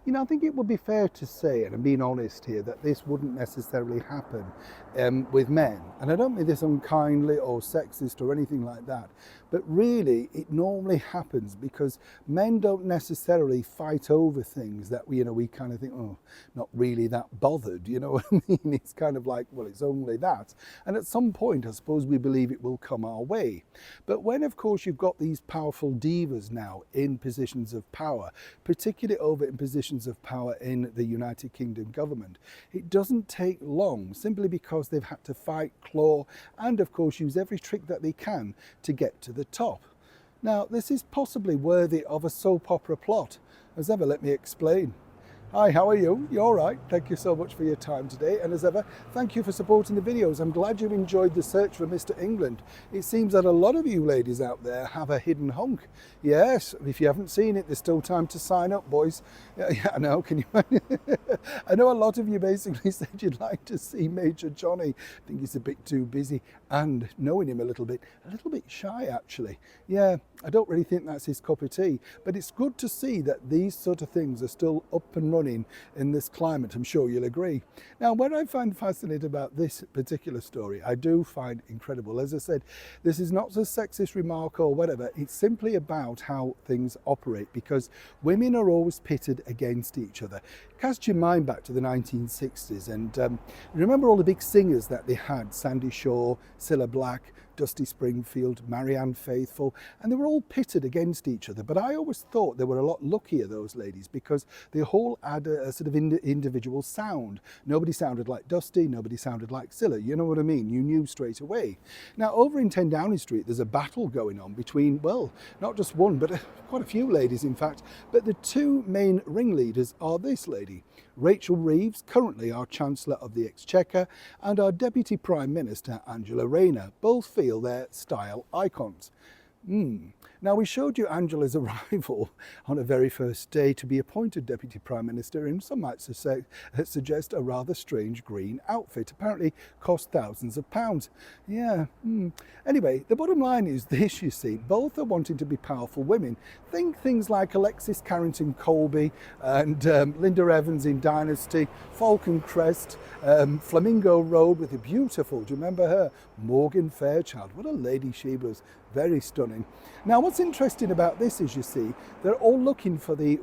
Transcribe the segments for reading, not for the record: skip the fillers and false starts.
You know, I think it would be fair to say, and I'm being honest here, that this wouldn't necessarily happen with men. And I don't mean this unkindly or sexist or anything like that, but really it normally happens because men don't necessarily fight over things that we kind of think, oh, not really that bothered, you know what I mean? It's kind of like, well, it's only that. And at some point, I suppose we believe it will come our way. But when, of course, you've got these powerful divas now in positions of power, particularly over in positions of power in the United Kingdom government, it doesn't take long, simply because they've had to fight, claw, and of course use every trick that they can to get to the top. Now, this is possibly worthy of a soap opera plot. As ever, let me explain. Hi, how are you? You all right? Thank you so much for your time today. And as ever, thank you for supporting the videos. I'm glad you enjoyed the search for Mr. England. It seems that a lot of you ladies out there have a hidden hunk. Yes, if you haven't seen it, there's still time to sign up, boys. Yeah, I know, can you? I know a lot of you basically said you'd like to see Major Johnny. I think he's a bit too busy, and knowing him a little bit shy actually. Yeah, I don't really think that's his cup of tea, but it's good to see that these sort of things are still up and running in this climate. I'm sure you'll agree. Now, what I find fascinating about this particular story, I do find incredible. As I said, this is not a sexist remark or whatever. It's simply about how things operate, because women are always pitted against each other. Cast your mind back to the 1960s and remember all the big singers that they had: Sandy Shaw, Cilla Black, Dusty Springfield, Marianne Faithfull, and they were all pitted against each other. But I always thought they were a lot luckier, those ladies, because they all had a sort of individual sound. Nobody sounded like Dusty, nobody sounded like Cilla, you know what I mean? You knew straight away. Now, over in 10 Downing Street, there's a battle going on between, well, not just one, but quite a few ladies, in fact. But the two main ringleaders are this lady, Rachel Reeves, currently our Chancellor of the Exchequer, and our Deputy Prime Minister, Angela Rayner. Both feel they're style icons. Now, we showed you Angela's arrival on her very first day to be appointed Deputy Prime Minister in, some might suggest, a rather strange green outfit. Apparently cost thousands of pounds. Yeah. Anyway, the bottom line is this, you see. Both are wanting to be powerful women. Think things like Alexis Carrington Colby and Linda Evans in Dynasty, Falcon Crest, Flamingo Road with the beautiful, do you remember her? Morgan Fairchild. What a lady she was. Very stunning. Now, what's interesting about this is, you see, they're all looking for the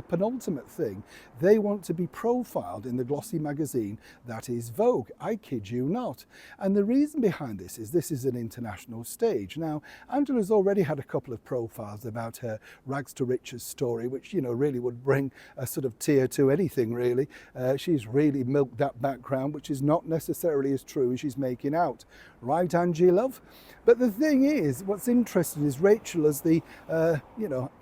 penultimate thing. They want to be profiled in the glossy magazine that is Vogue. I kid you not. And the reason behind this is an international stage. Now, Angela's already had a couple of profiles about her rags to riches story, which, you know, really would bring a sort of tear to anything, really. She's really milked that background, which is not necessarily as true as she's making out. Right, Angie, love? But the thing is, what's interesting is Rachel, as the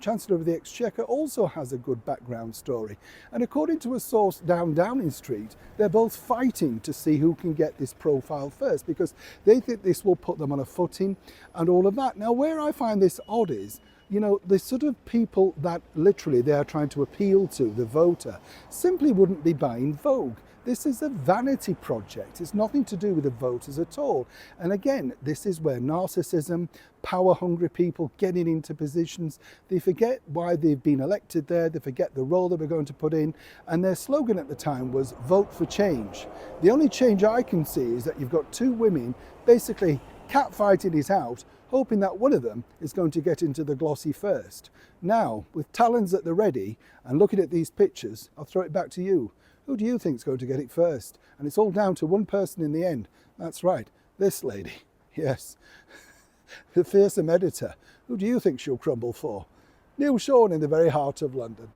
Chancellor of the Exchequer, also has a good background story. And according to a source down Downing Street, they're both fighting to see who can get this profile first, because they think this will put them on a footing and all of that. Now, where I find this odd is, you know, the sort of people that literally they are trying to appeal to, the voter, simply wouldn't be buying Vogue. This is a vanity project. It's nothing to do with the voters at all. And again, this is where narcissism, power-hungry people getting into positions, they forget why they've been elected there, they forget the role that we're going to put in, and their slogan at the time was "Vote for Change." The only change I can see is that you've got two women basically catfighting it out, hoping that one of them is going to get into the glossy first. Now, with talons at the ready, and looking at these pictures, I'll throw it back to you. Who do you think is going to get it first? And it's all down to one person in the end. That's right, this lady. Yes, the fearsome editor. Who do you think she'll crumble for? Neil Sean in the very heart of London.